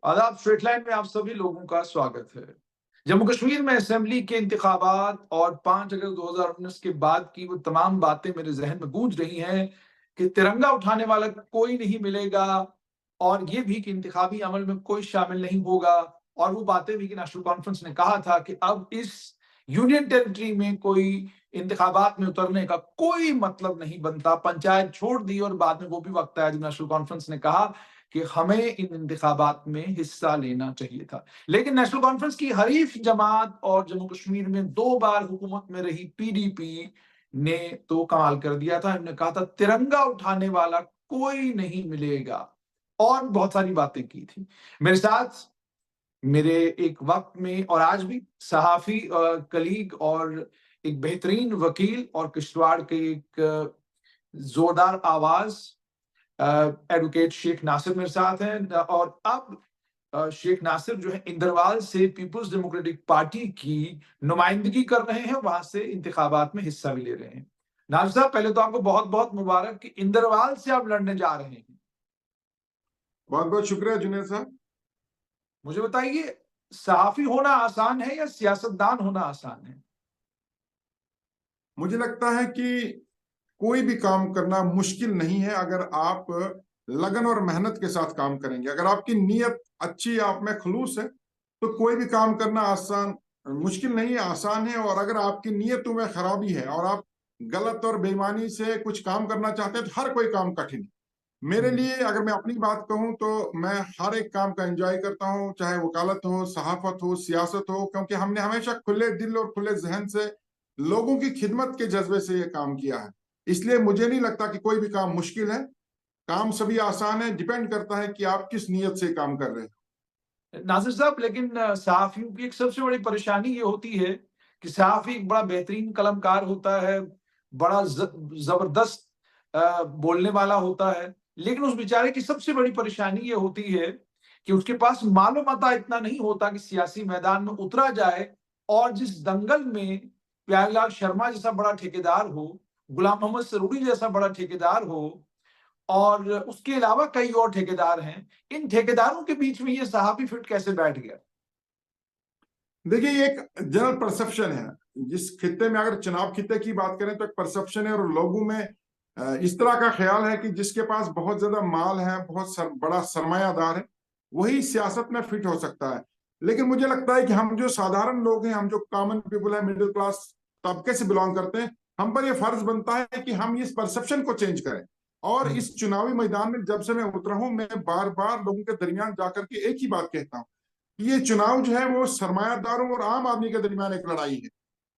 आदाब। Straight line में आप सभी लोगों का स्वागत है। जम्मू कश्मीर में असेंबली के इंतखाबात और 5 अगस्त 2019 के बाद की वो तमाम बातें मेरे जहन में गूंज रही हैं कि तिरंगा उठाने वाला कोई नहीं मिलेगा, और ये भी कि इंतखाबी अमल में कोई शामिल नहीं होगा। और वो बातें भी कि नेशनल कॉन्फ्रेंस ने कहा था कि अब इस यूनियन टेरिटरी में कोई इंतखाबात में उतरने का कोई मतलब नहीं बनता। पंचायत छोड़ दी और बाद में वो भी वक्त आया जब नेशनल कॉन्फ्रेंस ने कहा कि हमें इन इंतखाबात में हिस्सा लेना चाहिए था। लेकिन नेशनल कॉन्फ्रेंस की हरीफ जमात और जम्मू कश्मीर में 2 बार हुकूमत में रही पीडीपी ने तो कमाल कर दिया था। इन्होंने कहा था तिरंगा उठाने वाला कोई नहीं मिलेगा, और बहुत सारी बातें की थी। मेरे साथ मेरे एक वक्त में और आज भी सहाफ़ी कलीग और एक बेहतरीन वकील और किश्तवाड़ के एक ज़ोरदार आवाज़ एडवोकेट शेख नासिर मेरे साथ हैं। और अब शेख नासिर जो है इंदरवाल से पीपल्स डेमोक्रेटिक पार्टी की नुमाइंदगी कर रहे हैं, वहां से इंतखाबात में हिस्सा भी ले रहे हैं। नासिर साहब, पहले तो आपको बहुत बहुत मुबारक कि इंदरवाल से आप लड़ने जा रहे हैं। बहुत बहुत शुक्रिया जुनेद साहब। मुझे बताइए, सहाफी होना आसान है या सियासतदान होना आसान है? मुझे लगता है कि कोई भी काम करना मुश्किल नहीं है अगर आप लगन और मेहनत के साथ काम करेंगे। अगर आपकी नीयत अच्छी, आप में खुलूस है, तो कोई भी काम करना आसान मुश्किल नहीं है, आसान है। और अगर आपकी नीयतों में खराबी है और आप गलत और बेईमानी से कुछ काम करना चाहते हैं तो हर कोई काम कठिन है। मेरे लिए अगर मैं अपनी बात कहूं तो मैं हर एक काम का एंजॉय करता हूं, चाहे वकालत हो, सहाफत हो, सियासत हो, क्योंकि हमने हमेशा खुले दिल और खुले जहन से लोगों की खिदमत के जज्बे से ये काम किया है। इसलिए मुझे नहीं लगता कि कोई भी काम मुश्किल है। काम सभी आसान है, डिपेंड करता है कि आप किस नीयत से काम कर रहे हैं। नासिर साहब, लेकिन सहाफियों की एक सबसे बड़ी परेशानी ये होती है कि सहाफी एक बड़ा बेहतरीन कलमकार होता है, बड़ा जबरदस्त बोलने वाला होता है, लेकिन उस बेचारे की सबसे बड़ी परेशानी ये होती है कि उसके पास मालो मता इतना नहीं होता कि सियासी मैदान में उतरा जाए। और जिस दंगल में प्यारेलाल शर्मा जैसा बड़ा ठेकेदार हो, गुलाम मोहम्मद सरूरी जैसा बड़ा ठेकेदार हो, और उसके अलावा कई और ठेकेदार हैं, इन ठेकेदारों के बीच में ये सहाफी फिट कैसे बैठ गया? देखिए, ये एक जनरल परसेप्शन है। जिस खित्ते में, अगर चुनाव खित्ते की बात करें तो एक परसेप्शन है और लोगों में इस तरह का ख्याल है कि जिसके पास बहुत ज्यादा माल है, बड़ा सरमायादार है, वही सियासत में फिट हो सकता है। लेकिन मुझे लगता है कि हम जो साधारण लोग हैं, हम जो कॉमन पीपल है, मिडिल क्लास तबके से बिलोंग करते हैं, हम पर यह फर्ज बनता है कि हम इस परसेप्शन को चेंज करें। और इस चुनावी मैदान में जब से मैं उतरा हूं, मैं बार बार लोगों के दरमियान जाकर के एक ही बात कहता हूं, ये चुनाव जो है वो सरमायादारों और आम आदमी के दरमियान एक लड़ाई है।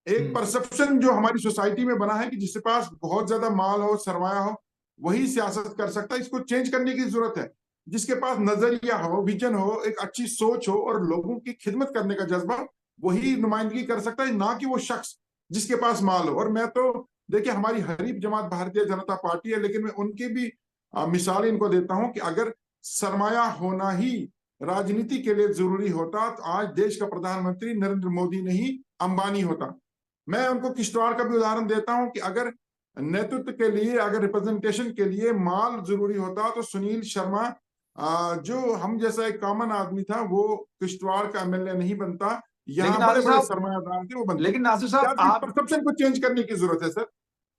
एक परसेप्शन जो हमारी सोसाइटी में बना है कि जिसके पास बहुत ज्यादा माल हो, सरमाया हो, वही सियासत कर सकता है, इसको चेंज करने की जरूरत है। जिसके पास नजरिया हो, विजन हो, एक अच्छी सोच हो और लोगों की खिदमत करने का जज्बा, वही नुमाइंदगी कर सकता है, ना कि वो शख्स जिसके पास माल हो। और मैं तो, देखिए, हमारी हरीफ जमात भारतीय जनता पार्टी है, लेकिन मैं उनकी भी मिसाल इनको देता हूं कि अगर सरमाया होना ही राजनीति के लिए जरूरी होता तो आज देश का प्रधानमंत्री नरेंद्र मोदी नहीं, अंबानी होता। मैं उनको किश्तवाड़ का भी उदाहरण देता हूं कि अगर नेतृत्व के लिए, अगर रिप्रेजेंटेशन के लिए माल जरूरी होता तो सुनील शर्मा, जो हम जैसा एक कॉमन आदमी था, वो किश्तवाड़ का एमएलए नहीं बनता। लेकिन यहाँ बड़े नासिर बड़े साहब सरमायादार थे, वो बनते। लेकिन नासिर साहब, इस परसेप्शन को चेंज करने की जरूरत है सर।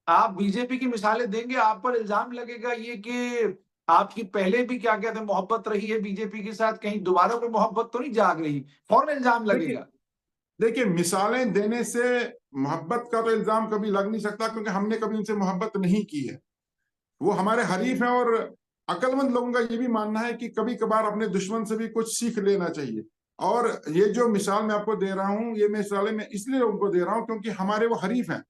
आप बीजेपी की मिसालें देंगे, आप पर इल्जाम लगेगा ये कि आपकी पहले भी क्या कहते हैं मोहब्बत रही है बीजेपी के साथ, कहीं दोबारा कोई मोहब्बत तो नहीं जाग रही? फौरन इल्जाम देखिए लगेगा। देखिए मिसालें देने से मोहब्बत का तो इल्जाम कभी लग नहीं सकता, क्योंकि हमने कभी उनसे मोहब्बत नहीं की है। वो हमारे हरीफ हैं। और अक्लमंद लोगों का ये भी मानना है कि कभी कभार अपने दुश्मन से भी कुछ सीख लेना चाहिए। और ये जो मिसाल मैं आपको दे रहा हूँ, ये मिसालें मैं इसलिए लोगों को दे रहा हूँ क्योंकि हमारे वो हरीफ हैं।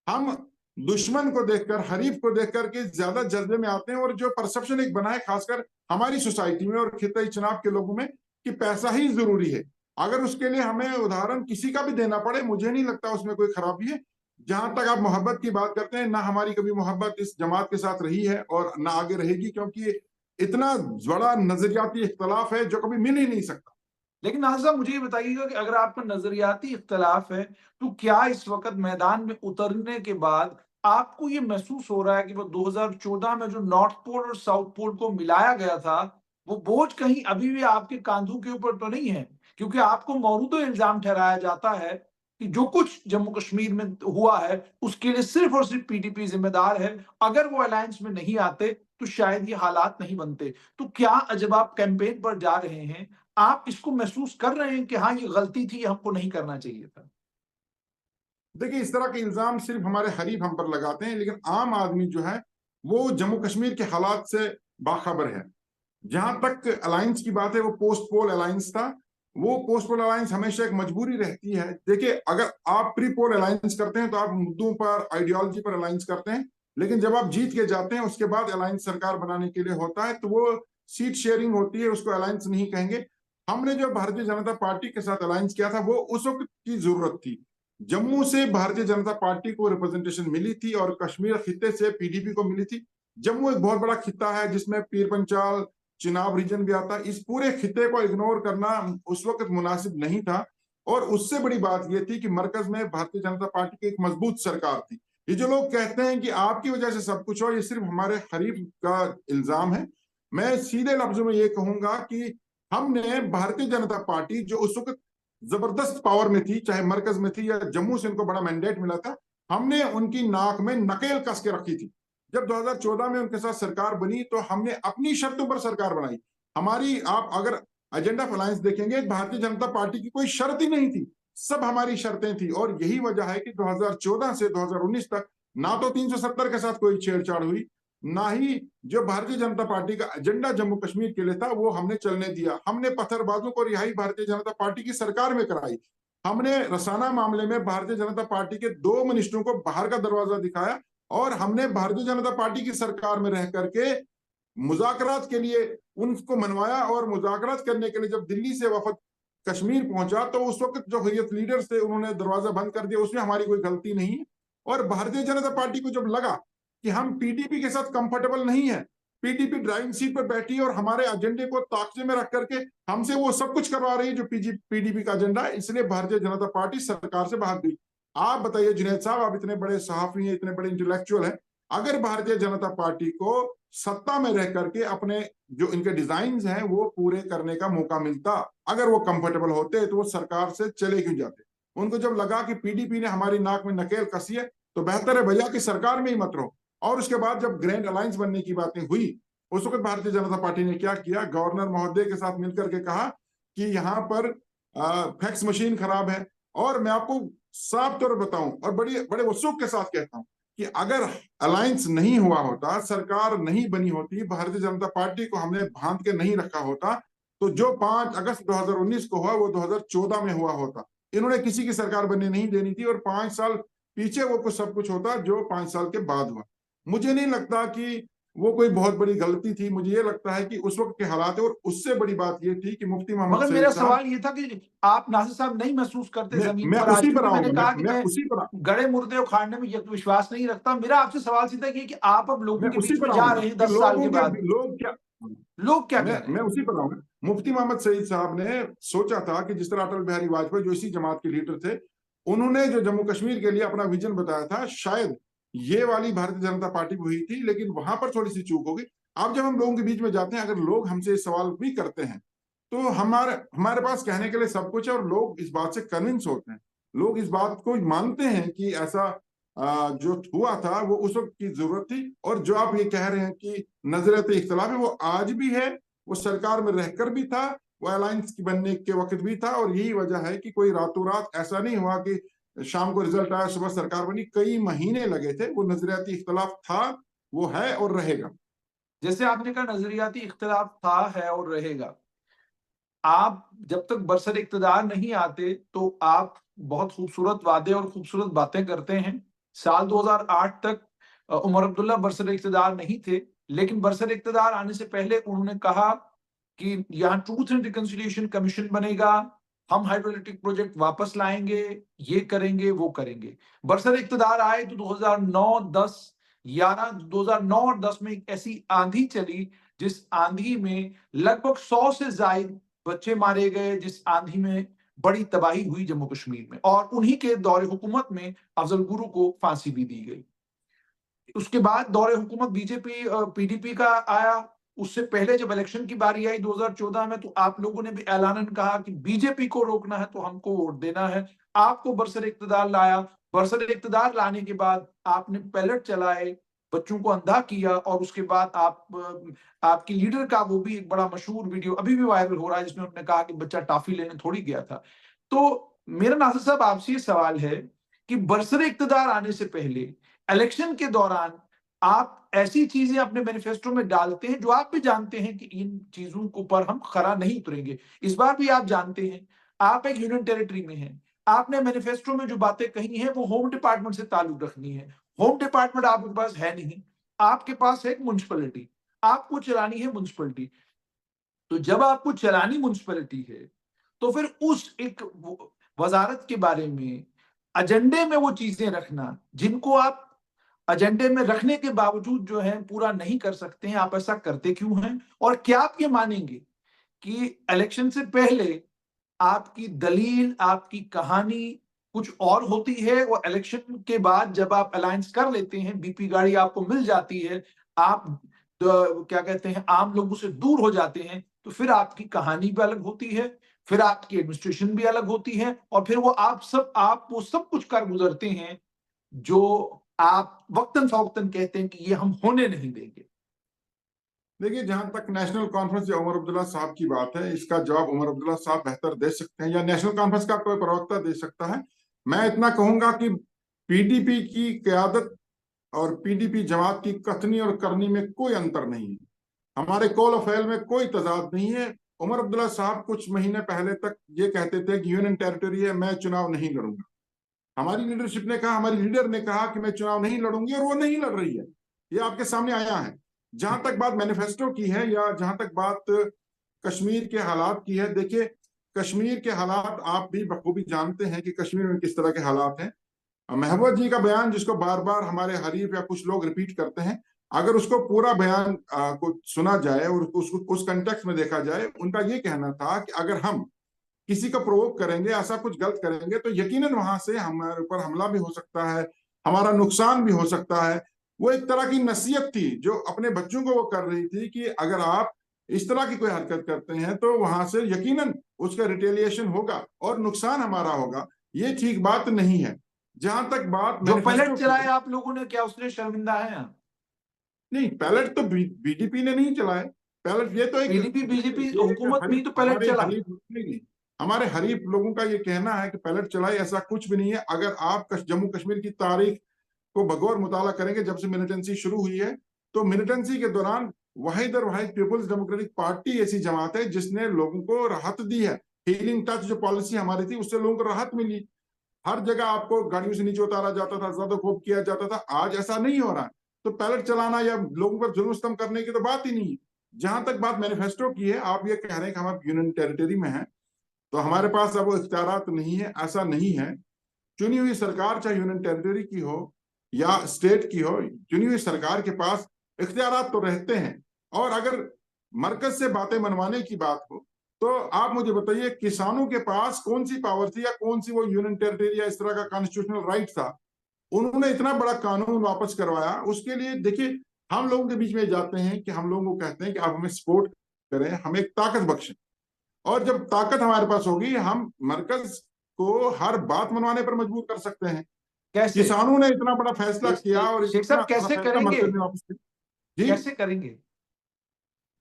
हम दुश्मन को देखकर, हरीफ को देखकर के ज्यादा जज्बे में आते हैं। और जो परसेप्शन एक बना है, खासकर हमारी सोसाइटी में और खिताई चुनाव के लोगों में, कि पैसा ही जरूरी है। अगर उसके लिए हमें उदाहरण किसी का भी देना पड़े, मुझे नहीं लगता उसमें कोई खराबी है। जहां तक आप मोहब्बत की बात करते हैं, ना हमारी कभी मोहब्बत इस जमात के साथ रही है और ना आगे रहेगी, क्योंकि इतना बड़ा नजरियाती इख्तलाफ है जो कभी मिल ही नहीं सकता। लेकिन नाज़िर साहब, मुझे ये बताइएगा कि अगर आपका नजरियाती इख्तलाफ है, तो क्या इस वक्त मैदान में उतरने के बाद आपको ये महसूस हो रहा है कि वो 2014 में जो नॉर्थ पोल और साउथ पोल को मिलाया गया था, वो बोझ कहीं अभी भी आपके कांधों के ऊपर तो नहीं है, क्योंकि आपको मौरूद इल्जाम ठहराया जाता है कि जो कुछ जम्मू कश्मीर में हुआ है उसके लिए सिर्फ और सिर्फ पीडीपी जिम्मेदार है। अगर वो अलायंस में नहीं आते तो शायद ये हालात नहीं बनते। तो क्या जब आप कैंपेन पर जा रहे हैं, आप इसको महसूस कर रहे हैं कि हाँ, ये गलती थी, हमको नहीं करना चाहिए था? देखिए, इस तरह के इल्जाम सिर्फ हमारे हरीफ हम पर लगाते हैं, लेकिन आम आदमी जो है वो जम्मू कश्मीर के हालात से बाखबर है। जहां तक अलायंस की बात है, वो पोस्ट पोल अलायंस था। वो पोस्ट पोल अलायंस हमेशा एक मजबूरी रहती है। देखिए, अगर आप प्री पोल अलायंस करते हैं तो आप मुद्दों पर, आइडियोलॉजी पर अलायंस करते हैं, लेकिन जब आप जीत के जाते हैं उसके बाद अलायंस सरकार बनाने के लिए होता है, तो वो सीट शेयरिंग होती है, उसको अलायंस नहीं कहेंगे। हमने जो भारतीय जनता पार्टी के साथ अलायंस किया था वो उस वक्त की जरूरत थी। जम्मू से भारतीय जनता पार्टी को रिप्रेजेंटेशन मिली थी और कश्मीर खित्ते से पीडीपी को मिली थी। जम्मू एक बहुत बड़ा खित्ता है जिसमें पीर पंचाल, चिनाब रीजन भी आता है। इस पूरे खित्ते को इग्नोर करना उस वक्त मुनासिब नहीं था। और उससे बड़ी बात यह थी कि मरकज में भारतीय जनता पार्टी की एक मजबूत सरकार थी। ये जो लोग कहते हैं कि आपकी वजह से सब कुछ हो, ये सिर्फ हमारे हरीफ का इल्जाम है। मैं सीधे लफ्जों में ये कहूंगा कि हमने भारतीय जनता पार्टी जो उस वक्त जबरदस्त पावर में थी, चाहे मरकज में थी या जम्मू से उनको बड़ा मैंडेट मिला था, हमने उनकी नाक में नकेल कस के रखी थी। जब 2014 में उनके साथ सरकार बनी तो हमने अपनी शर्तों पर सरकार बनाई। हमारी, आप अगर एजेंडा ऑफ अलायंस देखेंगे, भारतीय जनता पार्टी की कोई शर्त ही नहीं थी, सब हमारी शर्तें थी। और यही वजह है कि 2014 से 2019 तक ना तो 370 के साथ कोई छेड़छाड़ हुई, ना ही जो भारतीय जनता पार्टी का एजेंडा जम्मू कश्मीर के लिए था वो हमने चलने दिया। हमने पत्थरबाजों को रिहाई भारतीय जनता पार्टी की सरकार में कराई। हमने रसाना मामले में भारतीय जनता पार्टी के 2 मिनिस्टरों को बाहर का दरवाजा दिखाया। और हमने भारतीय जनता पार्टी की सरकार में रह करके मुज़ाकरात के लिए उनको मनवाया। और मुज़ाकरात करने के लिए जब दिल्ली से वफद कश्मीर पहुंचा तो उस वक्त जो हुर्रियत लीडर्स थे उन्होंने दरवाजा बंद कर दिया, उसमें हमारी कोई गलती नहीं है। और भारतीय जनता पार्टी को जब लगा कि हम पीडीपी के साथ कंफर्टेबल नहीं है, पीडीपी ड्राइविंग सीट पर बैठी है और हमारे एजेंडे को ताकते में रख करके हमसे वो सब कुछ करवा रही है जो पीडीपी का एजेंडा है, इसलिए भारतीय जनता पार्टी सरकार से भाग गई। आप बताइए जुनैद साहब, आप इतने बड़े सहाफी हैं, इतने बड़े इंटेलेक्चुअल हैं, अगर भारतीय जनता पार्टी को सत्ता में रह करके अपने जो इनके डिजाइन हैं वो पूरे करने का मौका मिलता, अगर वो कंफर्टेबल होते तो वो सरकार से चले क्यों जाते? उनको जब लगा कि पीडीपी ने हमारी नाक में नकेल कसी है तो बेहतर है भैया कि सरकार में ही मत रहो। और उसके बाद जब ग्रैंड अलायंस बनने की बातें हुई, उस वक्त भारतीय जनता पार्टी ने क्या किया, गवर्नर महोदय के साथ मिलकर के कहा कि यहाँ पर फैक्स मशीन खराब है। और मैं आपको साफ तौर पर बताऊं और बड़े वसूख के साथ कहता हूं कि अगर अलायंस नहीं हुआ होता, सरकार नहीं बनी होती, भारतीय जनता पार्टी को हमने बांध के नहीं रखा होता, तो जो 5 अगस्त 2019 को हुआ वो 2014 में हुआ होता। इन्होंने किसी की सरकार बनने नहीं देनी थी और 5 साल पीछे वो कुछ सब कुछ होता जो 5 साल के बाद हुआ। मुझे नहीं लगता कि वो कोई बहुत बड़ी गलती थी। मुझे ये लगता है कि उस वक्त के हालात है। और उससे बड़ी बात ये थी कि मुफ्ती मोहम्मद मगर सईद मेरा साहब, सवाल ये था कि आप नासिर साहब नहीं महसूस करते जमीन मैं पर आज, उसी पर क्योंकि मैंने आऊंगा, कहा कि मैं मैं उसी पर गड़े मुर्दे उखाड़ने में विश्वास नहीं रखता। मेरा आपसे सवाल सीधा ये कि आप अब लोगों मैं के उसी बीच पर में जा आऊंगा रहे हैं कि 10 साल के बाद, लोग क्या, लोग क्या कह रहे मैं हैं? उसी पर आऊंगा। मुफ्ती मोहम्मद सईद साहब ने सोचा था कि जिस तरह अटल बिहारी वाजपेयी जो इसी जमात के लीडर थे, उन्होंने जो जम्मू कश्मीर के लिए अपना विजन बताया था, शायद ये वाली भारतीय जनता पार्टी हुई थी, लेकिन वहां पर थोड़ी सी चूक हो गई। अब जब हम लोगों के बीच में जाते हैं, अगर लोग हमसे सवाल भी करते हैं तो हमारे हमारे पास कहने के लिए सब कुछ है और लोग इस बात से कन्विंस होते हैं। लोग इस बात को मानते हैं कि ऐसा जो हुआ था वो उस वक्त की जरूरत थी। और जो आप ये कह रहे हैं कि नजरियत इख्तलाफ है, वो आज भी है, वो सरकार में रहकर भी था, वो अलायंस बनने के वक्त भी था। और यही वजह है कि कोई रातों रात ऐसा नहीं हुआ कि शाम को रिजल्ट आया सुबह सरकार बनी, कई महीने लगे थे। वो नजरियाती इख्तलाफ था, वो है और रहेगा। जैसे आपने कहा नजरियाती इख्तलाफ था, है और रहेगा। आप जब तक बरसर इक़्तिदार नहीं आते तो आप बहुत खूबसूरत वादे और खूबसूरत बातें करते हैं। साल 2008 तक उमर अब्दुल्ला बरसर इक़्तिदार नहीं थे, लेकिन बरसर इक़्तिदार आने से पहले उन्होंने कहा कि यहाँ ट्रूथ एंड रिकंसिलिएशन कमीशन बनेगा, हम हाइड्रोइलेक्ट्रिक प्रोजेक्ट वापस लाएंगे, ये करेंगे, वो करेंगे। बरसर इक़्तिदार आए तो 2009, 10, 11, 2009 और 10 में एक ऐसी आंधी चली, जिस आंधी में लगभग 100 से ज़ायद बच्चे मारे गए, जिस आंधी में बड़ी तबाही हुई जम्मू कश्मीर में, और उन्हीं के दौरे हुकूमत में अफजल गुरु को फांसी भी दी गई। उसके बाद दौरे हुकूमत बीजेपी पीडीपी का आया, उससे पहले जब इलेक्शन की बारी आई 2014 में, तो आप लोगों ने भी ऐलानन कहा कि बीजेपी को रोकना है तो हमको वोट देना है। आपको बरसर इक्तदार लाया, बरसर इक्तदार लाने के बाद आपने पैलेट चलाए, बच्चों को अंधा किया, और उसके बाद आपकी लीडर का वो भी एक बड़ा मशहूर वीडियो अभी भी वायरल हो रहा है, जिसमें उन्होंने कहा कि बच्चा टॉफी लेने थोड़ी गया था। तो मेरा नासिर साहब आपसे ये सवाल है कि बरसर इक्तदार आने से पहले इलेक्शन के दौरान आप ऐसी चीजें अपने मैनिफेस्टो में डालते हैं जो आप भी जानते हैं कि इन चीजों के ऊपर हम खरा नहीं उतरेंगे। इस बार भी आप जानते हैं, आप एक यूनियन टेरिटरी में हैं, आपने मैनिफेस्टो में जो बातें कही हैं वो होम डिपार्टमेंट से ताल्लुक रखनी है। होम डिपार्टमेंट आपके पास है नहीं, आपके पास है एक म्युनिसिपैलिटी, आपको चलानी है म्युनिसिपैलिटी। तो जब आपको चलानी म्युनिसिपैलिटी है, तो फिर उस एक वजारत के बारे में एजेंडे में वो चीजें रखना जिनको आप एजेंडे में रखने के बावजूद जो है पूरा नहीं कर सकते हैं, आप ऐसा करते क्यों हैं? और क्या आप ये मानेंगे कि इलेक्शन से पहले आपकी दलील, आपकी कहानी कुछ और होती है, और इलेक्शन के बाद जब आप अलायंस कर लेते हैं, बीपी गाड़ी आपको मिल जाती है, आप क्या कहते हैं, आम लोगों से दूर हो जाते हैं, तो फिर आपकी कहानी भी अलग होती है, फिर आपकी एडमिनिस्ट्रेशन भी अलग होती है, और फिर आप वो सब कुछ कर गुजरते हैं जो आप वक्तन फवक्तन कहते हैं कि ये हम होने नहीं देंगे। देखिए, जहां तक नेशनल कॉन्फ्रेंस या उमर अब्दुल्ला साहब की बात है, इसका जवाब उमर अब्दुल्ला साहब बेहतर दे सकते हैं, या नेशनल कॉन्फ्रेंस का कोई प्रवक्ता दे सकता है। मैं इतना कहूंगा कि पीडीपी की क्यादत और पीडीपी जमात की कथनी और करनी में कोई अंतर नहीं है। हमारे कॉल ऑफ फेल में कोई तजाद नहीं है। उमर अब्दुल्ला साहब कुछ महीने पहले तक ये कहते थे कि यूनियन टेरिटरी है, मैं चुनाव नहीं लड़ूंगा। हमारी लीडरशिप ने कहा, हमारी लीडर ने कहा कि मैं चुनाव नहीं लड़ूंगी, और वो नहीं लड़ रही है। ये आपके सामने आया है। जहां तक बात मैनिफेस्टो की है, या जहां तक बात कश्मीर के हालात की है, देखिए, कश्मीर के हालात आप भी बखूबी जानते हैं कि कश्मीर में किस तरह के हालात हैं। महबूबा जी का बयान, जिसको बार बार हमारे हरीफ या कुछ लोग रिपीट करते हैं, अगर उसको पूरा बयान को सुना जाए और उसको उस कंटेक्स्ट में देखा जाए, उनका ये कहना था कि अगर हम किसी को प्रोवोक करेंगे, ऐसा कुछ गलत करेंगे, तो यकीनन वहां से हमारे ऊपर हमला भी हो सकता है, हमारा नुकसान भी हो सकता है। वो एक तरह की नसीहत थी जो अपने बच्चों को वो कर रही थी कि अगर आप इस तरह की कोई हरकत करते हैं तो वहां से यकीनन उसका रिटेलिएशन होगा और नुकसान हमारा होगा। ये ठीक बात नहीं है। जहां तक बात जो पलट मैनिफेस्टो की, चलाए आप लोगों ने, क्या उसने शर्मिंदा है? नहीं, पैलेट तो बीडीपी ने नहीं चलाए। पैलेट ये तो एक पीडीपी बीजेपी ये एक हुकूमत में ही हरीफ, तो पलट हमारे चला। हरीफ नहीं, हमारे हरीफ लोगों का ये कहना है कि पैलेट चलाए, ऐसा कुछ भी नहीं है। अगर आप जम्मू कश्मीर की तारीख को बगौर मुताला करेंगे, जब से मिलिटेंसी शुरू हुई है, तो मिलिटेंसी के दौरान वाहिद और वाहिद पीपुल्स डेमोक्रेटिक पार्टी ऐसी जमात है जिसने लोगों को राहत दी है। हीलिंग टच जो पॉलिसी हमारी थी, उससे लोगों को राहत मिली। हर जगह आपको गाड़ियों से नीचे उतारा जाता था, ज्यादा खूब किया जाता था। आज ऐसा नहीं हो रहा है। तो पैलेट चलाना या लोगों पर जुल्म सितम करने की तो बात ही नहीं है। जहां तक बात मैनिफेस्टो की है, आप ये कह रहे हैं कि हम अब यूनियन टेरिटरी में हैं, तो हमारे पास अब वो इख्तियारात नहीं है, ऐसा नहीं है। चुनी हुई सरकार, चाहे यूनियन टेरिटरी की हो या स्टेट की हो, चुनी हुई सरकार के पास इख्तियारात तो रहते हैं। और अगर मरकज से बातें मनवाने की बात हो, तो आप मुझे बताइए, किसानों के पास कौन सी पावर थी, या कौन सी वो यूनियन टेरिटरी या इस तरह का कॉन्स्टिट्यूशनल राइट था? उन्होंने इतना बड़ा कानून वापस करवाया। उसके लिए देखिए, हम लोगों के बीच में जाते हैं कि हम लोगों को कहते हैं कि आप हमें सपोर्ट करें, हमें एक ताकत बख्शें, और जब ताकत हमारे पास होगी, हम मरकज को हर बात मनवाने पर मजबूर कर सकते हैं। कैसे? किसानों ने इतना बड़ा फैसला किया और शेख इतना साहब बड़ा कैसे फैसला करेंगे? मरकज ने वापस किया। जी, कैसे करेंगे?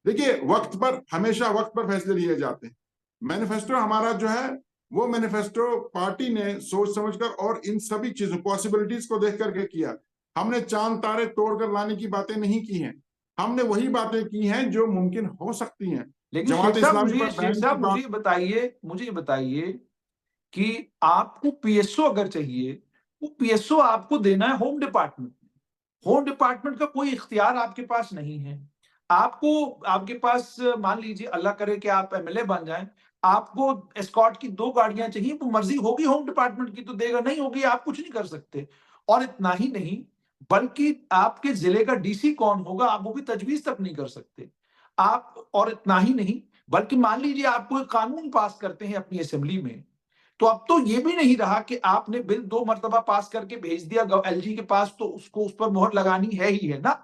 देखिए, वक्त पर, हमेशा वक्त पर फैसले लिए जाते हैं। मैनिफेस्टो हमारा जो है, वो मैनिफेस्टो पार्टी ने सोच समझकर और इन सभी चीजों, पॉसिबिलिटीज को देख करके किया। हमने चांद तारे तोड़कर लाने की बातें नहीं की हैं। हमने वही बातें की हैं जो मुमकिन हो सकती हैं। लेकिन जमात इस्लामी पर शेख बैन की साहब बात, मुझे ये बताइए कि आपको पीएसओ अगर चाहिए, वो पीएसओ आपको देना है होम डिपार्टमेंट। होम डिपार्टमेंट का कोई इख्तियार आपके पास नहीं है। आपको, आपके पास मान लीजिए अल्लाह करे कि आप एमएलए बन जाएं, आपको एस्कॉर्ट की 2 गाड़ियां चाहिए, वो मर्जी होगी होम डिपार्टमेंट की तो देगा, नहीं होगी आप कुछ नहीं कर सकते। और इतना ही नहीं, बल्कि आपके जिले का डीसी कौन होगा आप वो भी तजवीज तक नहीं कर सकते आप। और इतना ही नहीं, बल्कि मान लीजिए आप कोई कानून पास करते हैं अपनी असेंबली में, तो अब तो ये भी नहीं रहा कि आपने बिल 2 मरतबा पास करके भेज दिया एलजी के पास, तो उसको उस पर मोहर लगानी है ही है ना,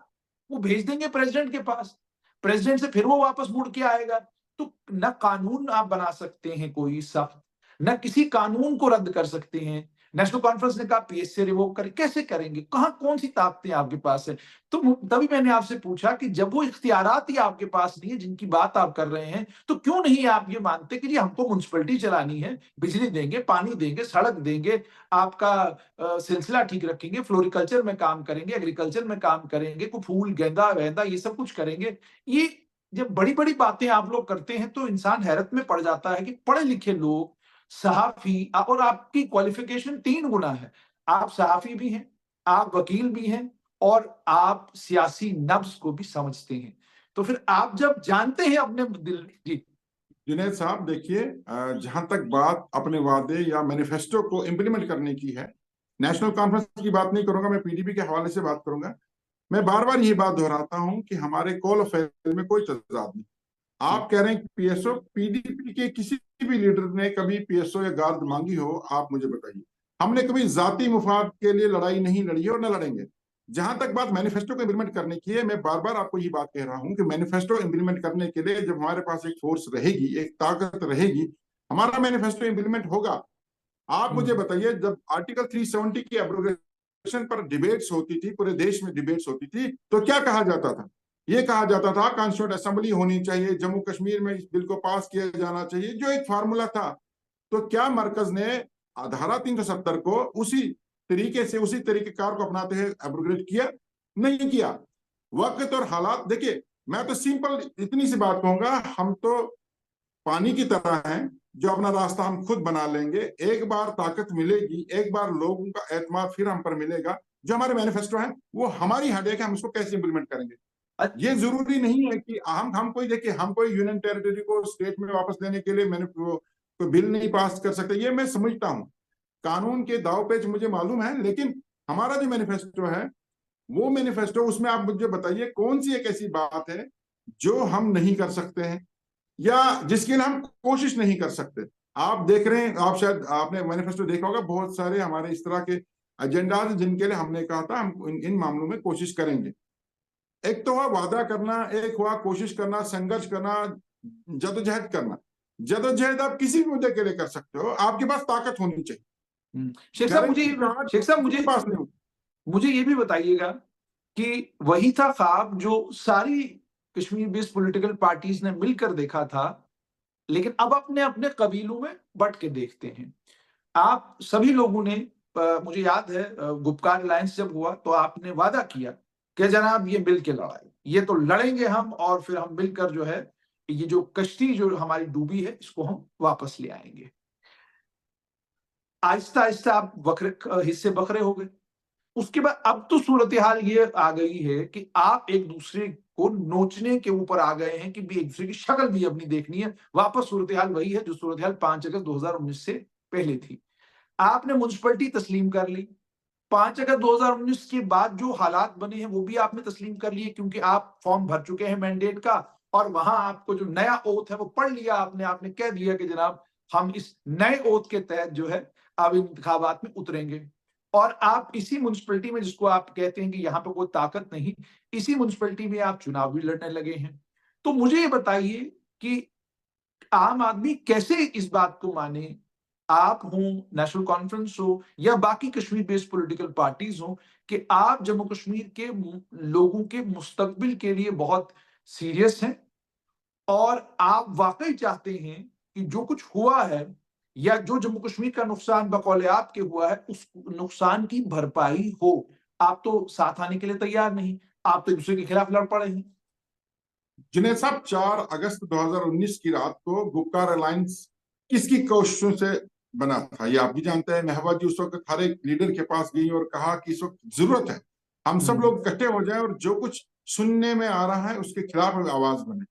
वो भेज देंगे प्रेसिडेंट के पास। प्रेसिडेंट से फिर वो वापस मुड़ के आएगा। तो न कानून आप बना सकते हैं कोई सख्त, न किसी कानून को रद्द कर सकते हैं। नेशनल कॉन्फ्रेंस ने कहा पीएस से रिवोक करें, कैसे करेंगे? कहाँ कौन-सी ताकतें आपके पास है? तो तभी मैंने आपसे पूछा कि जब वो इख्तियारात ही आपके पास नहीं है जिनकी बात आप कर रहे हैं, तो क्यों नहीं आप ये मानते कि जी हमको म्युनिसिपैलिटी चलानी है, बिजली देंगे, पानी देंगे, सड़क देंगे, आपका सिलसिला ठीक रखेंगे, फ्लोरिकल्चर में काम करेंगे, एग्रीकल्चर में काम करेंगे, कोई फूल, गेंदा-वेंदा ये सब कुछ करेंगे। ये जब बड़ी-बड़ी बातें आप लोग करते हैं तो इंसान हैरत में पड़ जाता है कि पढ़े-लिखे लोग, सहाफ़ी और आपकी क्वालिफ़िकेशन 3 गुना है। आप सहाफ़ी भी हैं, आप वकील भी हैं और आप सियासी नब्ज़ को भी समझते हैं। तो फिर आप जब जानते हैं अपने दिल जी। जुनैद साहब देखिए, जहां तक बात अपने वादे या मैनिफेस्टो को इम्प्लीमेंट करने की है, नेशनल कॉन्फ्रेंस की बात नहीं करूंगा, मैं पीडीपी के हवाले से बात करूंगा। मैं बार बार यही बात दोहराता हूं कि हमारे कॉल ऑफ फेयर में कोई तजाद नहीं। जी। आप कह रहे हैं पीएसओ, पीडीपी के किसी भी लीडर ने कभी पीएसओ या गार्ड मांगी हो, आप मुझे बताइए। हमने कभी जाती मुफाद के लिए लड़ाई नहीं लड़ी है और न लड़ेंगे। जहां तक बात मैनिफेस्टो को इम्प्लीमेंट करने की है, मैं बार बार आपको यही बात कह रहा हूं कि मैनिफेस्टो इम्प्लीमेंट करने के लिए जब हमारे पास एक फोर्स रहेगी, एक ताकत रहेगी, हमारा मैनिफेस्टो इम्प्लीमेंट होगा। आप मुझे बताइए, जब आर्टिकल 370 की एब्रोगेशन पर डिबेट्स होती थी, पूरे देश में डिबेट्स होती थी, तो क्या कहा जाता था? ये कहा जाता था कॉन्स्टिट्यूंट असेंबली होनी चाहिए, जम्मू कश्मीर में इस बिल को पास किया जाना चाहिए, जो एक फार्मूला था। तो क्या मरकज ने धारा 370 को उसी तरीके से, उसी तरीकेकार को अपनाते हुए एब्रोगेट किया? नहीं किया। वक्त और हालात देखिए, मैं तो सिंपल इतनी सी बात कहूंगा, हम तो पानी की तरह हैं जो अपना रास्ता हम खुद बना लेंगे। एक बार ताकत मिलेगी, एक बार लोगों का एतमाद फिर हम पर मिलेगा। जो हमारे मैनिफेस्टो है वो हमारी हेडेक है, हम उसको कैसे इंप्लीमेंट करेंगे। ये जरूरी नहीं है कि हम कोई, देखिए, हम कोई यूनियन टेरिटरी को स्टेट में वापस लेने के लिए मैंने कोई बिल नहीं पास कर सकते, ये मैं समझता हूँ। कानून के दाव पेच मुझे मालूम है, लेकिन हमारा जो मैनिफेस्टो है, वो मैनिफेस्टो, उसमें आप मुझे बताइए कौन सी एक ऐसी बात है जो हम नहीं कर सकते हैं या जिसके लिए हम कोशिश नहीं कर सकते। आप देख रहे हैं, आप शायद आपने मैनिफेस्टो देखा होगा, बहुत सारे हमारे इस तरह के एजेंडाज जिनके लिए हमने कहा था हम इन मामलों में कोशिश करेंगे। एक तो हुआ वादा करना, एक हुआ कोशिश करना, संघर्ष करना, जदोजहद करना। जदोजहद आप किसी भी मुद्दे के लिए कर सकते हो, आपके पास ताकत होनी चाहिए। शेख साहब मुझे गारंटी कार्ड शेख साहब किसी मुझे के पास नहीं होती। मुझे ये भी बताइएगा कि वही था ख्वाब जो सारी कश्मीर बेस्ड पॉलिटिकल पार्टीज ने मिलकर देखा था, लेकिन अब अपने अपने कबीलों में बंट के देखते हैं। आप सभी लोगों ने मुझे याद है गुपकार अलायंस जब हुआ तो आपने वादा किया कि जनाब ये मिल के लड़ाई, ये तो लड़ेंगे हम और फिर हम मिलकर जो है ये जो कश्ती जो हमारी डूबी है इसको हम वापस ले आएंगे। आहिस्ता आहिस्ता आप बकरे हिस्से बकरे हो गए। उसके बाद अब तो सूरत हाल ये आ गई है कि आप एक दूसरे को नोचने के ऊपर आ गए हैं कि भी एक दूसरे की शक्ल भी अपनी देखनी है। वापस सूरत हाल वही है जो सूरत हाल 5 अगस्त 2019 से पहले थी। आपने म्युनिसिपैलिटी तस्लीम कर ली। 5 अगस्त 2019 के बाद जो हालात बने हैं वो भी आपने तस्लीम कर लिए क्योंकि आप फॉर्म भर चुके हैं मैंडेट का और वहां आपको जो नया ओथ है वो पढ़ लिया आपने कह दिया कि जनाब हम इस नए ओथ के तहत जो है अब इंतखाबात में उतरेंगे। और आप इसी म्युनिसिपैलिटी में जिसको आप कहते हैं कि यहाँ पे कोई ताकत नहीं, इसी म्युनिसिपैलिटी में आप चुनाव भी लड़ने लगे हैं। तो मुझे ये बताइए कि आम आदमी कैसे इस बात को माने, आप हों, नेशनल कॉन्फ्रेंस हो या बाकी कश्मीर बेस्ड पॉलिटिकल पार्टीज हों, कि आप जम्मू कश्मीर के लोगों के मुस्तकबिल के लिए बहुत सीरियस हैं और आप वाकई चाहते हैं कि जो कुछ हुआ है या जो जम्मू कश्मीर का नुकसान बकौल आपके हुआ है उस नुकसान की भरपाई हो। आप तो साथ आने के लिए तैयार नहीं, आप तो एक दूसरे के खिलाफ लड़ पड़े हैं। जुनैद साहब, 4 अगस्त 2019 की रात को गुपकार अलायंस किसकी कोशिशों से बना था, ये आप भी जानते हैं। महबूबा जी उस वक्त हर एक लीडर के पास गई और कहा कि इस वक्त जरूरत है हम सब लोग इकट्ठे हो जाएं और जो कुछ सुनने में आ रहा है उसके खिलाफ आवाज बने।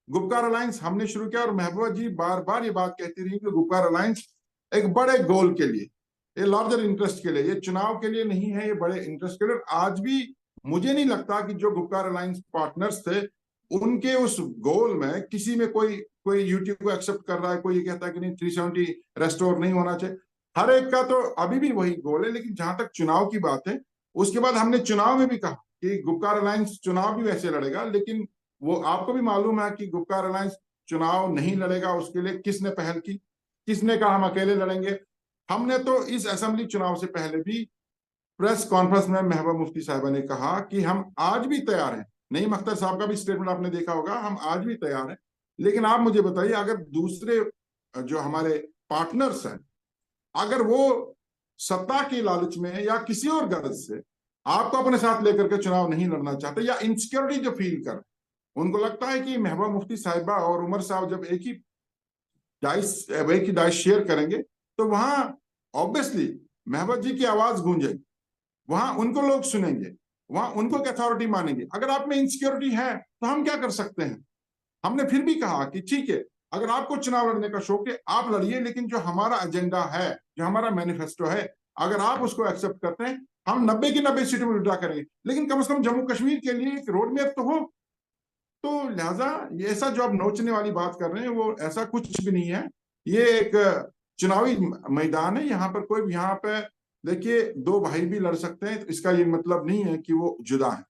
गुपकार अलायंस हमने शुरू किया और महबूबा जी बार बार ये बात कहती रही कि गुपकार अलायंस एक बड़े गोल के लिए, ये लार्जर इंटरेस्ट के लिए, ये चुनाव के लिए नहीं है, ये बड़े इंटरेस्ट के लिए। आज भी मुझे नहीं लगता कि जो गुपकार अलायंस पार्टनर्स थे उनके उस गोल में किसी में कोई कोई यूट्यूब को एक्सेप्ट कर रहा है, कोई ये कहता है कि नहीं 370 रेस्टोर नहीं होना चाहिए। हर एक का तो अभी भी वही गोल है। लेकिन जहां तक चुनाव की बात है, उसके बाद हमने चुनाव में भी कहा कि गुपकार अलायंस चुनाव भी वैसे लड़ेगा, लेकिन वो आपको भी मालूम है कि गुपकार अलायंस चुनाव नहीं लड़ेगा, उसके लिए किसने पहल की, किसने कहा हम अकेले लड़ेंगे। हमने तो इस असेंबली चुनाव से पहले भी प्रेस कॉन्फ्रेंस में महबूबा मुफ्ती साहिबा ने कहा कि हम आज भी तैयार हैं। नईम अख्तर साहब का भी स्टेटमेंट आपने देखा होगा, हम आज भी तैयार हैं। लेकिन आप मुझे बताइए, अगर दूसरे जो हमारे पार्टनर्स हैं, अगर वो सत्ता की लालच में या किसी और गरज से आपको अपने साथ लेकर के चुनाव नहीं लड़ना चाहते, या इनसिक्योरिटी जो फील कर, उनको लगता है कि महबूबा मुफ्ती साहिबा और उमर साहब जब एक ही डाइस शेयर करेंगे तो वहां ऑब्वियसली महबूबा जी की आवाज गूंजेगी, वहां उनको लोग सुनेंगे, वहां उनको अथॉरिटी मानेंगे। अगर आप में इनसिक्योरिटी है तो हम क्या कर सकते हैं। हमने फिर भी कहा कि ठीक है, अगर आपको चुनाव लड़ने का शौक है आप लड़िए, लेकिन जो हमारा एजेंडा है, जो हमारा मैनिफेस्टो है, अगर आप उसको एक्सेप्ट करते हैं, हम 90 की 90 सीटों में विड्रॉ करेंगे, लेकिन कम से कम जम्मू कश्मीर के लिए एक रोड मैप तो हो। तो लिहाजा ये ऐसा जो आप नोचने वाली बात कर रहे हैं वो ऐसा कुछ भी नहीं है। ये एक चुनावी मैदान है, यहाँ पर कोई, यहाँ पे देखिए दो भाई भी लड़ सकते हैं, तो इसका ये मतलब नहीं है कि वो जुदा है।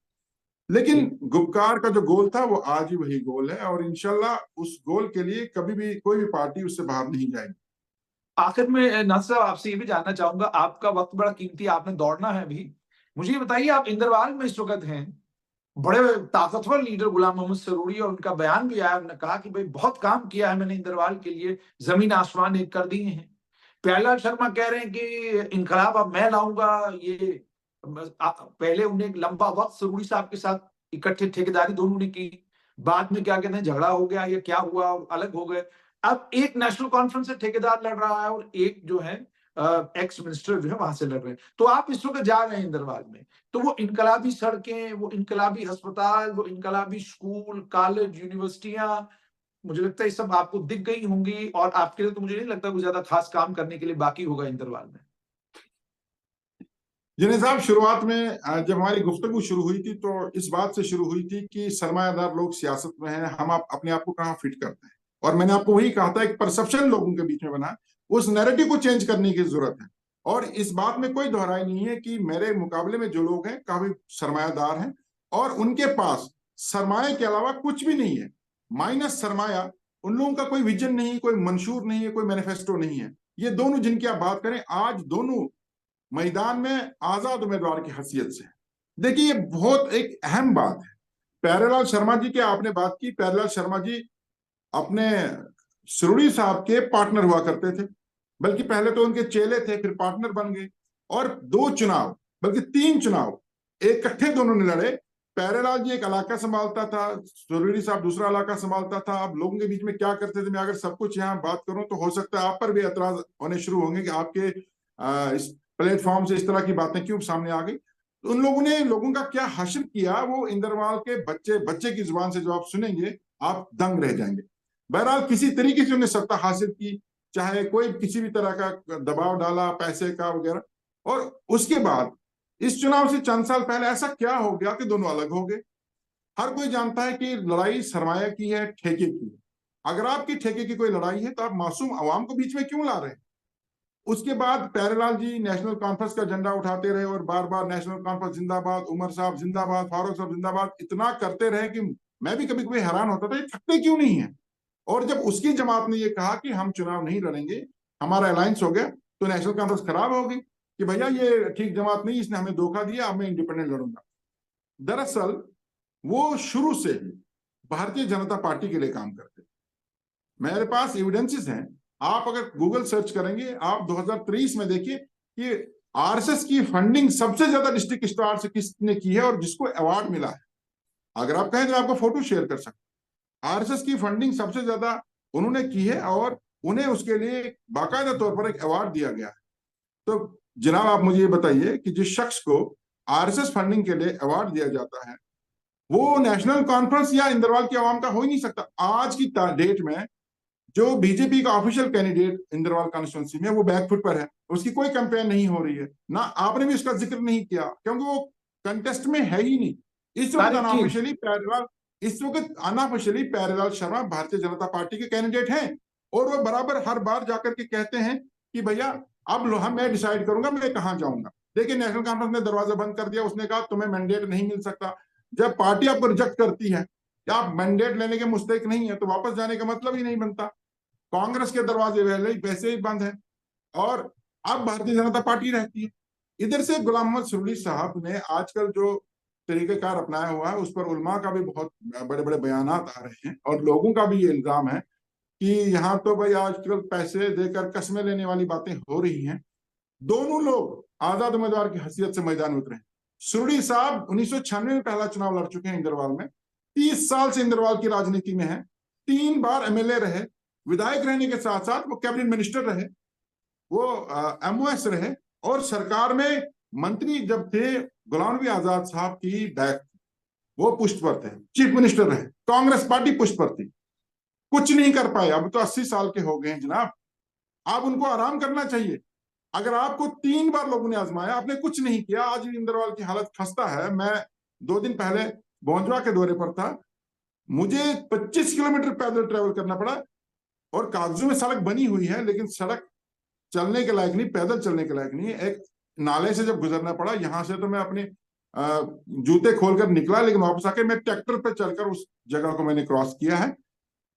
लेकिन गुपकार का जो गोल था वो आज ही वही गोल है, और इंशाल्लाह उस गोल के लिए कभी भी कोई भी पार्टी उससे बाहर नहीं जाएगी। आखिर में नासिर साहब, आपसे ये भी जानना चाहूंगा, आपका वक्त बड़ा कीमती, आपने दौड़ना है अभी। मुझे ये बताइए, आप इंदरवाल में इस वक्त हैं, बड़े ताकतवर लीडर गुलाम मोहम्मद सरूरी, और उनका बयान भी आया, उन्होंने कहा कि भाई बहुत काम किया है मैंने इंदरवाल के लिए, जमीन आसमान एक कर दिए हैं। प्याला शर्मा कह रहे हैं कि इनकलाब अब मैं लाऊंगा। ये पहले उन्हें एक लंबा वक्त सरूरी साहब के साथ इकट्ठे ठेकेदारी दोनों ने की, बाद में क्या कहते हैं झगड़ा हो गया या क्या हुआ, अलग हो गए। अब एक नेशनल कॉन्फ्रेंस से ठेकेदार लड़ रहा है और एक जो है एक्स मिनिस्टर जो है वहां से लड़ रहे हैं। तो आप इस वक्त जा रहे हैं इंदरवाल में, तो वो इनकलाबी सड़कें, वो इनकलाबी अस्पताल, वो इनकलाबी स्कूल, कॉलेज, यूनिवर्सिटियां, मुझे लगता है ये सब आपको दिख गई होंगी, और आपके लिए तो मुझे नहीं लगता कोई ज्यादा खास काम करने के लिए बाकी होगा इंदरवाल में। जिन्हें साहब, शुरुआत में जब हमारी गुफ्तगू शुरू हुई थी तो इस बात से शुरू हुई थी कि सरमायादार लोग सियासत में हैं, हम अपने आप को कहाँ फिट करते हैं। और मैंने आपको वही कहा था, एक परसेप्शन लोगों के बीच में बना, उस नैरेटिव को चेंज करने की जरूरत है। और इस बात में कोई दोहराई नहीं है कि मेरे मुकाबले में जो लोग हैं काफी सरमायादार हैं, और उनके पास सरमाए के अलावा कुछ भी नहीं है, माइनस सरमाया। उन लोगों का कोई विजन नहीं, कोई मंशूर नहीं है, कोई मैनिफेस्टो नहीं है। ये दोनों जिनकी आप बात करें, आज दोनों मैदान में आजाद उम्मीदवार की हैसियत से। देखिए, ये बहुत एक अहम बात है। प्यारेलाल शर्मा जी की आपने बात की, प्यारेलाल शर्मा जी अपने सरूरी साहब के पार्टनर हुआ करते थे, बल्कि पहले तो उनके चेले थे, फिर पार्टनर बन गए, और 2 चुनाव, बल्कि 3 चुनाव एक इकट्ठे दोनों ने लड़े। प्यारेलाल जी एक इलाका संभालता था, सरूरी साहब दूसरा इलाका संभालता था। अब लोगों के बीच में क्या करते थे, मैं अगर सब कुछ यहाँ बात करूं तो हो सकता है आप पर भी एतराज होने शुरू होंगे कि आपके इस प्लेटफॉर्म से इस तरह की बातें क्यों सामने आ गई। तो उन लोगों ने लोगों का क्या हासिल किया, वो इंदरवाल के बच्चे बच्चे की जुबान से जो आप सुनेंगे आप दंग रह जाएंगे। बहरहाल किसी तरीके से उन्हें सत्ता हासिल की, चाहे कोई किसी भी तरह का दबाव डाला, पैसे का वगैरह। और उसके बाद इस चुनाव से चंद साल पहले ऐसा क्या हो गया कि दोनों अलग हो गए। हर कोई जानता है कि लड़ाई सरमाया की है, ठेके की है। अगर आपकी ठेके की कोई लड़ाई है तो आप मासूम अवाम को बीच में क्यों ला रहे हैं। उसके बाद प्यारेलाल जी नेशनल कॉन्फ्रेंस का झंडा उठाते रहे, और बार बार नेशनल कॉन्फ्रेंस जिंदाबाद, उमर साहब जिंदाबाद, फारूक साहब जिंदाबाद, इतना करते रहे कि मैं भी कभी कभी हैरान होता था ये थकते क्यों नहीं है। और जब उसकी जमात ने ये कहा कि हम चुनाव नहीं लड़ेंगे, हमारा अलायंस हो गया, तो नेशनल कॉन्फ्रेंस खराब होगी कि भैया ये ठीक जमात नहीं, इसने हमें धोखा दिया, अब मैं इंडिपेंडेंट लड़ूंगा। दरअसल वो शुरू से ही भारतीय जनता पार्टी के लिए काम करते। मेरे पास एविडेंसेस हैं, आप अगर गूगल सर्च करेंगे, आप 2023 में देखिए कि आरएसएस की फंडिंग सबसे ज्यादा डिस्ट्रिक्ट स्टार से किसने की है और जिसको अवार्ड मिला है। अगर आप कहें तो आपको फोटो शेयर कर सकते। आरएसएस की फंडिंग सबसे ज्यादा उन्होंने की है, और उन्हें उसके लिए बाकायदा तौर पर एक अवार्ड दिया गया है। तो जनाब, आप मुझे ये बताइए कि जिस शख्स को आरएसएस फंडिंग के लिए अवार्ड दिया जाता है, वो नेशनल कॉन्फ्रेंस या इंदरवाल की आवाम का हो ही नहीं सकता। आज की डेट में जो बीजेपी का ऑफिशियल कैंडिडेट इंदरवाल कॉन्स्टिट्यूंसी में, वो बैकफुट पर है, उसकी कोई कैंपेन नहीं हो रही है ना, आपने भी उसका जिक्र नहीं किया क्योंकि वो कंटेस्ट में है ही नहीं। इस वक्त अनऑफिशियली प्यारेलाल शर्मा भारतीय जनता पार्टी के कैंडिडेट हैं, और वो बराबर हर बार जाकर के कहते हैं कि भैया अब मैं डिसाइड करूंगा मैं कहां जाऊंगा। देखिए, नेशनल कॉन्फ्रेंस ने दरवाजा बंद कर दिया, उसने कहा तुम्हें मैंडेट नहीं मिल सकता। जब पार्टी आपको रिजेक्ट करती है या आप मैंडेट लेने के मुस्तहिक नहीं है तो वापस जाने का मतलब ही नहीं बनता। कांग्रेस के दरवाजे वैसे ही बंद है और अब भारतीय जनता पार्टी रहती है। इधर से गुलाम मोहम्मद सुरली साहब ने आजकल जो तरीकेकार अपनाया हुआ है उस पर उलमा का भी बहुत बड़े बड़े बयान आ रहे हैं और लोगों का भी ये इल्जाम है कि यहाँ तो भाई आजकल पैसे देकर कस्में लेने वाली बातें हो रही हैं। दोनों लोग आजाद उम्मीदवार की हैसियत से मैदान में उतरे हैं। सुरली साहब 1996 में पहला चुनाव लड़ चुके हैं इंदरवाल में, 30 साल से इंदरवाल की राजनीति में है, 3 बार एमएलए रहे, विधायक रहने के साथ साथ वो कैबिनेट मिनिस्टर रहे, वो एमओएस रहे और सरकार में मंत्री जब थे गुलाम नबी आजाद साहब की बैक वो पुष्ट पर थे, चीफ मिनिस्टर रहे, कांग्रेस पार्टी पुष्ट पर थी, कुछ नहीं कर पाए। अब तो 80 साल के हो गए हैं जनाब, आप उनको आराम करना चाहिए। अगर आपको 3 बार लोगों ने आजमाया, आपने कुछ नहीं किया, आज भी इंदरवाल की हालत खस्ता है। मैं 2 दिन पहले बोंजवा के दौरे पर था, मुझे 25 किलोमीटर पैदल ट्रेवल करना पड़ा और कागजों में सड़क बनी हुई है लेकिन सड़क चलने के लायक नहीं, पैदल चलने के लायक नहीं है। एक नाले से जब गुजरना पड़ा, यहां से तो मैं अपने जूते खोलकर निकला लेकिन वापस आके मैं ट्रैक्टर पर चलकर उस जगह को मैंने क्रॉस किया है।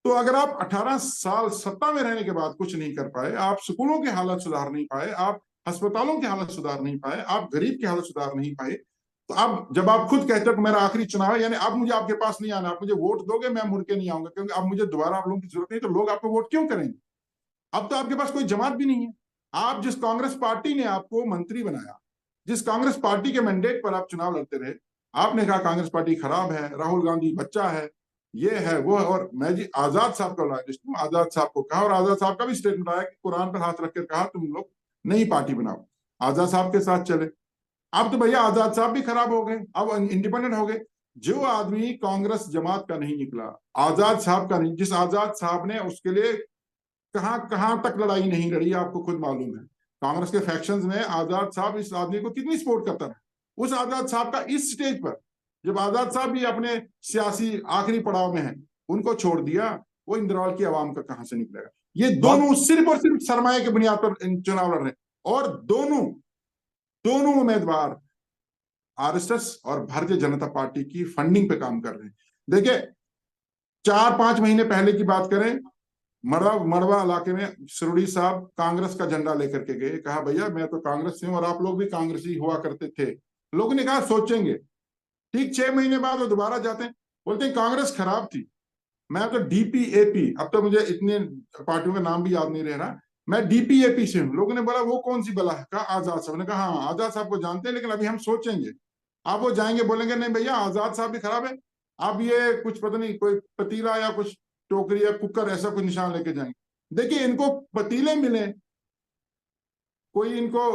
तो अगर आप 18 साल सत्ता में रहने के बाद कुछ नहीं कर पाए, आप स्कूलों की हालत सुधार नहीं पाए, आप अस्पतालों की हालत सुधार नहीं पाए, आप गरीब की हालत सुधार नहीं पाए, तो अब जब आप खुद कहते हो कि मेरा आखिरी चुनाव है, यानी अब मुझे आपके पास नहीं आना, आप मुझे वोट दोगे मैं मुड़ के नहीं आऊंगा क्योंकि अब मुझे दोबारा आप लोगों की जरूरत नहीं, तो लोग आपको वोट क्यों करेंगे? अब तो आपके पास कोई जमात भी नहीं है। आप जिस कांग्रेस पार्टी ने आपको मंत्री बनाया, जिस कांग्रेस पार्टी के मैंडेट पर आप चुनाव लड़ते रहे, आपने कहा कांग्रेस पार्टी खराब है, राहुल गांधी बच्चा है, ये है वो है। और मैं जी आजाद साहब का लॉयलिस्ट हूँ, आजाद साहब को कहा और आजाद साहब का भी स्टेटमेंट आया कि कुरान पर हाथ रखकर कहा तुम लोग नई पार्टी बनाओ, आजाद साहब के साथ चले। अब तो भैया आजाद साहब भी खराब हो गए, अब इंडिपेंडेंट हो गए। जो आदमी कांग्रेस जमात का नहीं निकला, आजाद साहब का नहीं, जिस आजाद साहब ने उसके लिए कहां कहां तक लड़ाई नहीं लड़ी, आपको खुद मालूम है। कांग्रेस के फैक्शंस में आजाद साहब इस आदमी को कितनी सपोर्ट करता है। उस आजाद साहब का इस स्टेज पर, जब आजाद साहब भी अपने सियासी आखिरी पड़ाव में हैं, उनको छोड़ दिया, वो इंदरवाल की आवाम का कहां से निकलेगा? ये दोनों सिर्फ और सिर्फ सरमाए के बुनियाद पर चुनाव लड़ रहे हैं और दोनों उम्मीदवार आरएसएस और भारतीय जनता पार्टी की फंडिंग पे काम कर रहे हैं। देखिए 4-5 महीने पहले की बात करें, मड़वा इलाके में सुरली साहब कांग्रेस का झंडा लेकर के गए, कहा भैया मैं तो कांग्रेस से हूं और आप लोग भी कांग्रेसी हुआ करते थे। लोगों ने कहा सोचेंगे। ठीक 6 महीने बाद वो दोबारा जाते हैं, बोलते हैं कांग्रेस खराब थी, मैं तो डीपीएपी, अब तो मुझे इतने पार्टियों का नाम भी याद नहीं रह रहा, मैं डीपीएपी से हूं। लोगों ने बोला वो कौन सी बला है? कहा आजाद साहब ने कहा हाँ आजाद साहब को जानते हैं लेकिन अभी हम सोचेंगे। आप वो जाएंगे बोलेंगे नहीं भैया आजाद साहब भी खराब है, अब ये कुछ पता नहीं कोई पतीला या कुछ टोकरी या कुकर ऐसा कुछ निशान लेके जाएंगे। देखिए इनको पतीले मिले, कोई इनको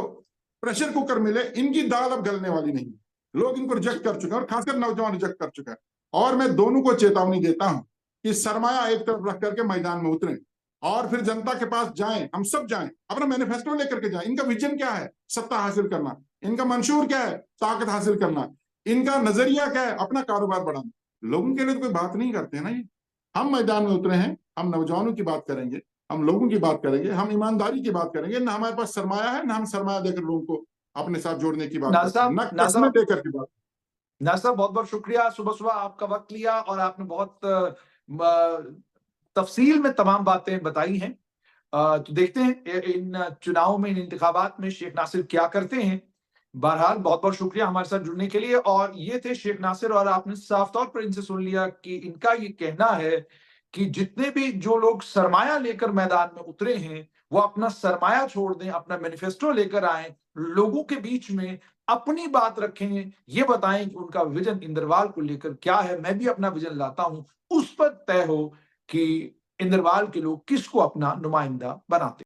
प्रेशर कुकर मिले, इनकी दाल अब गलने वाली नहीं। लोग इनको रिजेक्ट कर चुके हैं और खासकर नौजवान रिजेक्ट कर चुका है। और मैं दोनों को चेतावनी देता हूं कि सरमाया एक तरफ रख करके मैदान में उतरें और फिर जनता के पास जाएं, हम सब जाएं, अपना मैनिफेस्टो लेकर के जाएं। इनका विजन क्या है? सत्ता हासिल करना। इनका मंशूर क्या है? ताकत हासिल करना। इनका नजरिया क्या है? अपना कारोबार बढ़ाना। लोगों के लिए तो कोई बात नहीं करते हैं ना ये। हम मैदान में उतरे हैं, हम नौजवानों की बात करेंगे, हम लोगों की बात करेंगे, हम ईमानदारी की बात करेंगे। ना हमारे पास सरमाया है, ना हम सरमाया देकर लोगों को अपने साथ जोड़ने की बात करते हैं, न कस्में देकर की बात। नासर बहुत बहुत शुक्रिया, सुबह सुबह आपका वक्त लिया और आपने बहुत तफसील में तमाम बातें बताई हैं। तो देखते हैं इन चुनाव में, इन इंतखाबात में शेख नासिर क्या करते हैं। बहरहाल बहुत बहुत शुक्रिया हमारे साथ जुड़ने के लिए। और ये थे शेख नासिर और आपने साफ तौर पर इनसे सुन लिया कि इनका ये कहना है कि जितने भी जो लोग सरमाया लेकर मैदान में उतरे हैं वो अपना सरमाया छोड़ दें, अपना मैनिफेस्टो लेकर आए, लोगों के बीच में अपनी बात रखें, ये बताएं कि उनका विजन इंदरवाल को लेकर क्या है। मैं भी अपना विजन लाता हूं, उस पर तय हो कि इंदरवाल के लोग किसको अपना नुमाइंदा बनाते।